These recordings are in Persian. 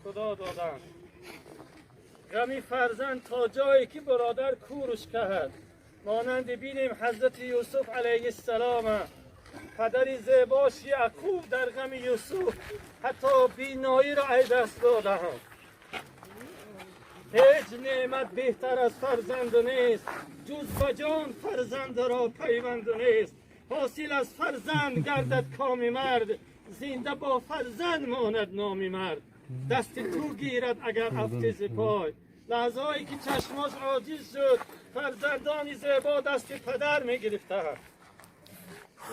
خدا دادن. غمی فرزند تا جایی که برادر کورش کرد، مانند بینیم حضرت یوسف علیه السلام، پدر زیباش یعقوب در غم یوسف حتی بینایی را ای دست دادن. هیچ نعمت بهتر از فرزند نیست، جز به جان فرزند را پیوند نیست. حاصل از فرزند گردد کام مرد، زنده با فرزند ماند نام مرد. دست تو گیرد اگر افتز پای، لحظه‌ای که چشماش عاجز شد، فرزندانی زیبا دست پدر میگرفته.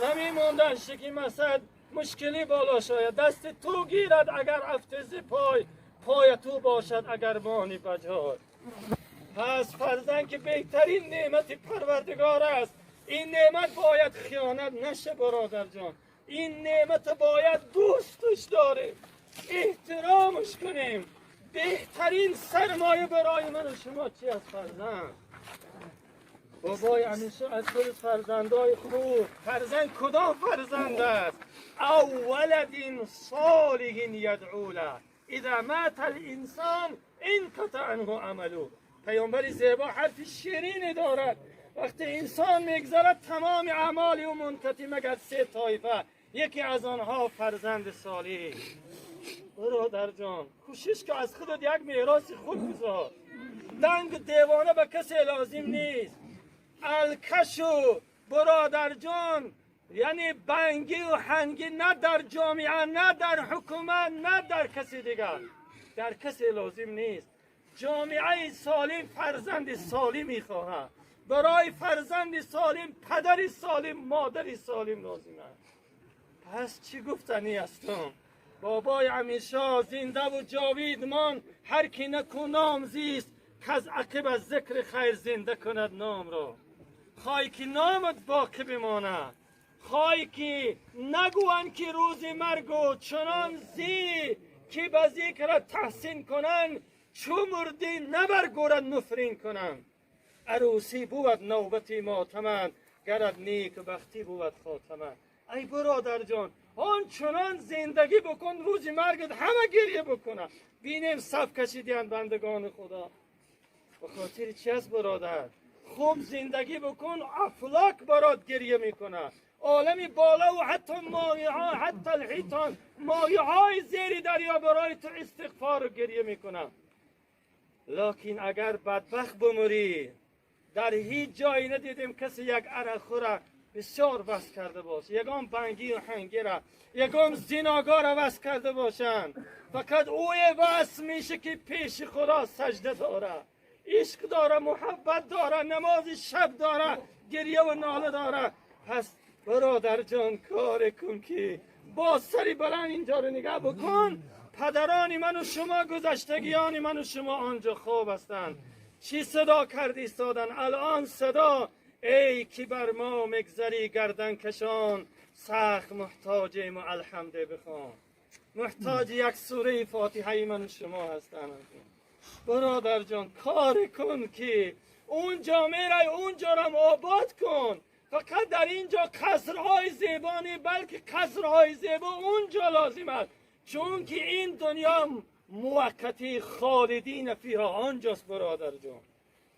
نمی موندن شکیم اسد مشکلی بالا شاید. دست تو گیرد اگر افتز پای، پای تو باشد اگر مانی بجای. پس فرزند که بهترین نعمت پروردگار است، این نعمت باید خیانت نشه برادر جان. این نعمت باید دوستش داریم، احترامش کنیم. بهترین سرمایه برای من و شما چی از فرزند؟ بابای همیشه از خود فرزندای خوب. فرزند کدام فرزند است؟ او ولد صالح یدعو له اذا مات الانسان انقطع عنه عمله. پیامبر زیبا حرف شیرینی دارد. وقتی انسان میگذرد تمام اعمال او منقطع مگر سه طایفه، یکی از آنها فرزند صالح. برادر جان کوشش که از خودت یک میراث خوب بذار. دنگ دیوانه به کسی لازم نیست. الکشو برادر جان یعنی بنگی و هنگی نه در جامعه، نه در حکومت، نه در کسی دیگر، در کسی لازم نیست. جامعه سالم فرزند سالم میخواهد. برای فرزند سالم پدر سالم، مادر سالم لازم است. پس چی گفتنی هستم؟ بابای همیشه زنده و جاویدمان، هر کی نکو نام زیست کز عقب از ذکر خیر زنده کند نام را. خواهی که نامت باقی بماند، خواهی که نگوین که روز مرگو چنان زی که به ذکر تحسین کنن، چو مردی نبرگورد نفرین کنن. عروسی بود نوبتی ماتمن، گرد نیک بختی بود خاتمن. ای برادر جان آن چنان زندگی بکن روز مرگت همه گریه بکنن. بینیم صف کشیدین بندگان خدا. به خاطر چی است برادر؟ خوب زندگی بکن، افلاک برات گریه میکنه. عالمی بالا و حتی مایه ها، حتی الحیطان، مایه های زیر دریا برای تو استغفار و گریه میکنه. لکن اگر بدبخت بمری، در هیچ جایی ندیدیم کسی یک عرق خوره بسیار بس کرده باشه، یگان بنگی و هنگی را، یگان زناگار را بس کرده باشند. فقط اوی بس میشه که پیش خدا سجده داره، عشق داره، محبت داره، نماز شب داره، گریه و ناله داره. پس برادر جان کار کن که با سری بلند اینجا رو نگاه بکن. پدران من و شما، گذشتگیان من و شما آنجا خواب هستند. چی صدا کرد ایستادن الان؟ صدا ای که بر ما مگذری گردن کشان، سخت محتاجیم و الحمده بخوان. محتاج یک سوره فاتحه من و شما هستند. برادر جان کار کن که اون جامعه را اونجا را آباد کن. فقط در اینجا قصرهای زیبا نه، بلکه قصرهای زیبا اونجا لازم است. چون که این دنیا موقتی، خالدین فیها آنجاست. برادر جان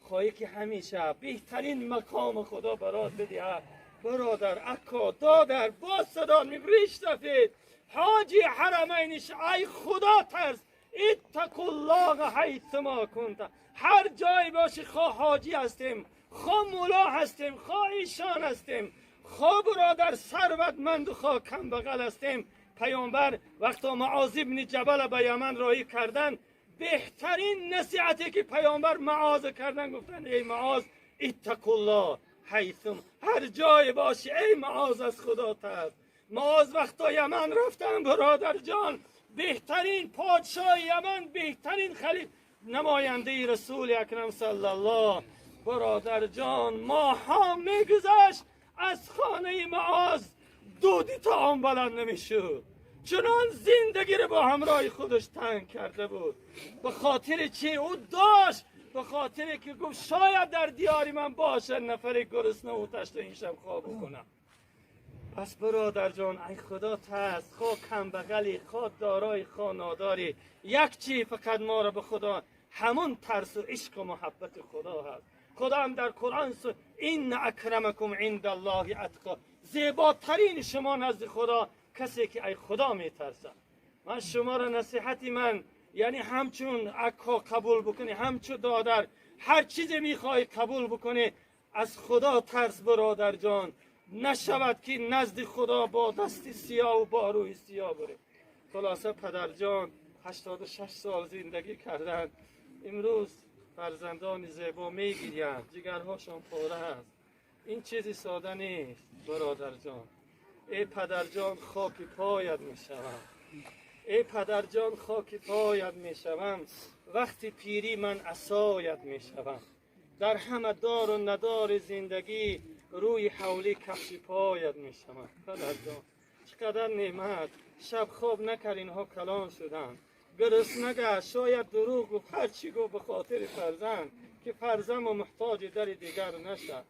خواهی که همیشه بهترین مقام خدا برات بدهد. برادر اکا دادر با صدا میگریش سفید حاجی حرمینش، ای خدا ترس، اتقوا الله حیثما کنت. هر جای باشی، خواه حاجی هستیم، خواه مولا هستیم، خواه ایشان هستیم، خواه برادر ثروتمند و خواه کم بغل هستیم. پیامبر وقتی معاذ بن جبل به یمن راهی کردن، بهترین نصیحتی که پیامبر معاذ کردن گفتن ای معاذ اتقوا الله حیثم، هر جای باشی ای معاذ از خدا ترس. معاذ وقتا یمن رفتن برادر جان، بهترین پادشاه یمن، بهترین خلیفه، نماینده رسول اکرم صلی الله، برادر جان ماها میگذشت از خانه معاذ دودی تا آن بلند نمیشد. چنان زندگی رو با همراه خودش تنگ کرده بود. به خاطر چی او داشت؟ به خاطر که گفت شاید در دیاری من باشه نفر گرسنه و تشت این شب خواب کنم. پس برادر جان ای خدا ترس، خواه کم بغلی، خواه دارای، خواه ناداری، یک چی فقط ما را به خدا، همون ترس و عشق و محبت خدا هست. خدا هم در قرآن این اکرمکم عند الله اتقا، زیباترین شما نزد خدا کسی که ای خدا میترسه. من شما را نصیحتی من یعنی همچون عکا قبول بکنی، همچون دادر هر چیزی میخوای قبول بکنی، از خدا ترس برادر جان، نشود که نزد خدا با دست سیاه و با روی سیاه بره. خلاصه پدر جان 86 سال زندگی کردند، امروز فرزندان زیبا میگیرند، جگرهاشان پاره است. این چیزی ساده نیست برادر جان. ای پدر جان خاک پایت میشوم، ای پدر جان خاک پایت میشوم، وقتی پیری من عصایت میشوم، در همه دار و ندار زندگی روی حولی کفش پایت میشوم. پدر جان چقدر نعمت، شب خواب نکرد اینها کلان شدن، گرسنه شاید دروغ و هرچی گو به خاطر فرزند، که فرزند و محتاج در دیگر نشد.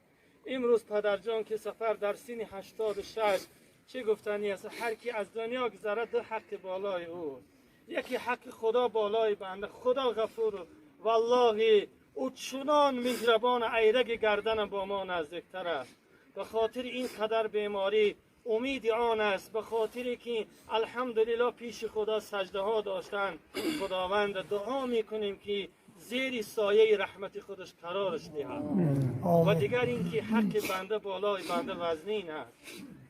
امروز پدر جان که سفر در سین 86 چه گفتنی است، هر کی از دنیا گذرد دو حق بالای او، یکی حق خدا بالای بنده. خدا غفور والله او چنان مهربان، ایرگ گردن با ما نزدیکتر است. به خاطر این قدر بیماری امید آن است، به خاطری که الحمدلله پیش خدا سجده ها داشتن. خداوند دعا میکنیم که زیر سایه رحمت خودش قرارش دهد. و دیگر اینکه حق بنده بالای بنده وزنین است.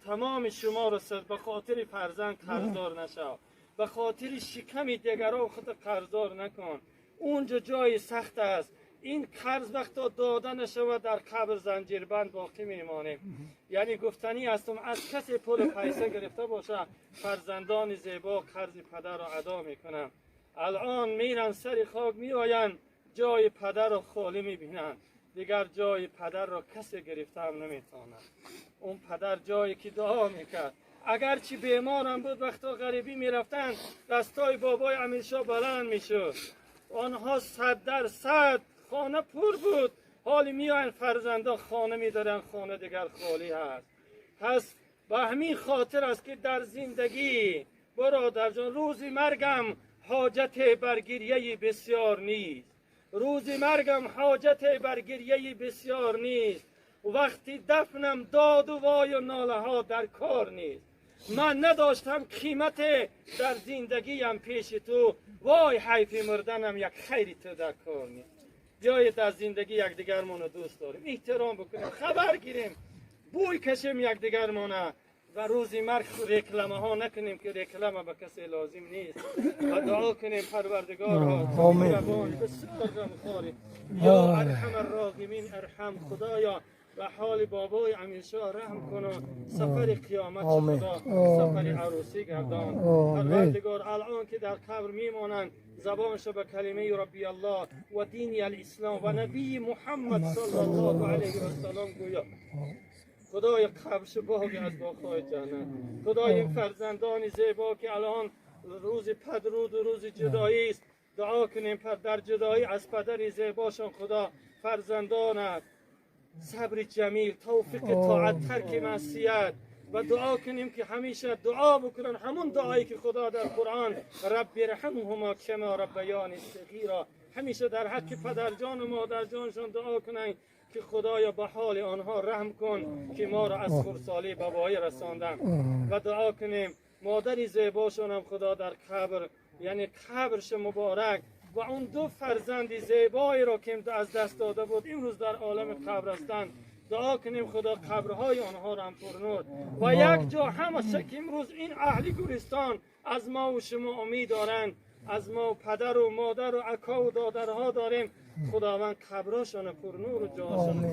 تمام شما را به خاطر فرزند قرضدار نشو، به خاطر شکم دیگران خود قرضدار نکن. اونجا جای سخت است، این قرض وقتا داده نشود در قبر زنجیربند باقی میمانیم. یعنی گفتنی هستم از کسی پول پیسه گرفته باشه، فرزندان زیبا قرض پدر را ادا میکنن. الان میرن سر خاک میآیند، جای پدر را خالی میبینن، دیگر جای پدر را کسی گرفته هم نمیتواند. اون پدر جایی که دعا میکرد، اگرچه بیمارم بود وقتا غریبی میرفتن، دستای بابای امیرشاه بلند میشد، آنها 100% خانه پر بود. حالی میاین فرزندا خانه میدارن، خانه دیگر خالی هست. پس به همین خاطر است که در زندگی برادر جان روزی مرگم حاجت برگریه بسیار نیست، روزی مرگم حاجت برگریه بسیار نیست، وقتی دفنم داد و وای و ناله ها در کار نیست. من نداشتم قیمت در زندگیم پیش تو، وای حیف مردنم یک خیری تو در کار نیست. بیایید در زندگی یک دیگرمان رو دوست داریم، احترام بکنیم، خبر گیریم، بوی کشیم یک دیگرمان و روزی مرگ رکلمه ها نکنیم که رکلمه به کسی لازم نیست. و دعا کنیم پروردگار مهربان بسیار غمخواری، یا ارحم الراحمین ارحم، خدایا به حال بابای امیرشاه رحم کن و سفر قیامت خدا سفر عروسی گردان. پروردگار الان که در قبر میمانند زبانش به کلمه ربی الله و دین الاسلام و نبی محمد صلی الله علیه و سلم گویا. خدای قبرش باقی از باغ‌های جنت. خدای این فرزندان زیبا که الان روز پدرود و روز جدایی است، دعا کنیم در جدایی از پدر زیباشان خدا فرزندانت صبر جمیل، توفیق طاعت، ترک معصیت، و دعا کنیم که همیشه دعا بکنن همون دعایی که خدا در قرآن رب ارحمهما کما ربیانی صغیرا، همیشه در حق پدر جان و مادر جانشان دعا کنن که خدایا به حال آنها رحم کن که ما را از خردسالی به وای رساندن. و دعا کنیم مادر زیباشون هم خدا در قبر، یعنی قبرش مبارک، و اون دو فرزند زیبایی را که از دست داده بود امروز در عالم قبر هستند، دعا کنیم خدا قبرهای آنها را هم پرنور. و یک جا همشه که امروز این اهل گورستان از ما و شما امید دارند، از ما پدر و مادر و اکا و دادرها داریم، خداوند قبرشان پرنور و جاهشان